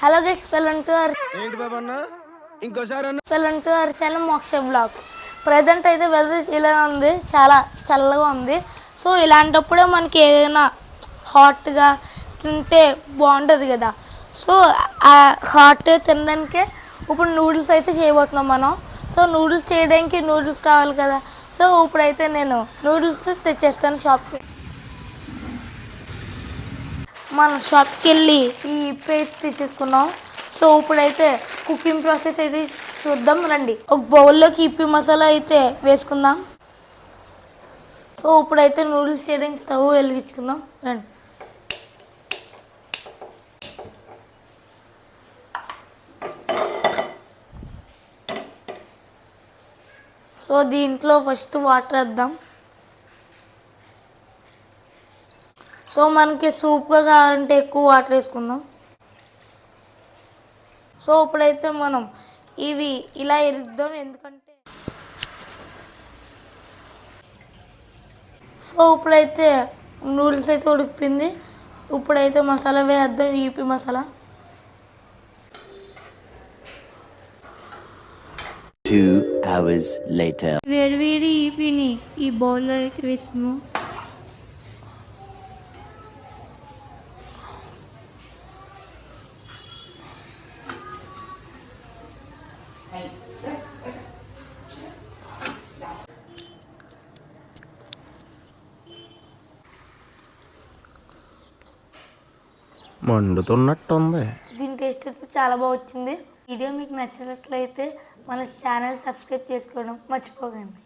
Hello guys, welcome to ఏంటి బాబు అన్న ఇంకోసారి అన్న అవర్ ఛానల్ మోక్ష బ్లాగ్స్. ప్రజెంట్ అయితే వెదర్ ఇలా ఉంది, చాలా చల్లగా ఉంది. సో ఇలాంటప్పుడే మనకి ఏదైనా హాట్గా తింటే బాగుంటుంది కదా. సో ఆ హాట్ తినడానికే ఇప్పుడు నూడిల్స్ అయితే చేయబోతున్నాం మనం. సో నూడిల్స్ చేయడానికి నూడిల్స్ కావాలి కదా. సో ఇప్పుడైతే నేను నూడిల్స్ తెచ్చేస్తాను షాప్కి. మనం షాప్కి వెళ్ళి ఈ పేస్ట్ తెచ్చేసుకున్నాం. సో ఇప్పుడైతే కుకింగ్ ప్రాసెస్ అయితే చూద్దాం రండి. ఒక బౌల్లోకి ఇప్పి మసాలా అయితే వేసుకుందాం. సో ఇప్పుడైతే నూడిల్స్ చేయడానికి స్టవ్ వెలిగించుకుందాం రండి. సో దీంట్లో ఫస్ట్ వాటర్ వేద్దాం. సో మనకి సూప్గా కావాలంటే ఎక్కువ వాటర్ వేసుకుందాం. సో ఇప్పుడైతే మనం ఇవి ఇలా ఎరుద్దాం, ఎందుకంటే సో ఇప్పుడైతే నూడిల్స్ అయితే ఉడికిపోయింది. ఇప్పుడైతే మసాలా వేద్దాం, ఈపి మసాలా. 2 hours later. వేడి ఈపిని ఈ బౌల్లో అయితే వేసుకున్నాం. మండుతున్నట్టుంది. దీని టేస్ట్ అయితే చాలా బాగా వచ్చింది. వీడియో మీకు నచ్చినట్లయితే మన ఛానల్ సబ్స్క్రైబ్ చేసుకోవడం మర్చిపోకండి.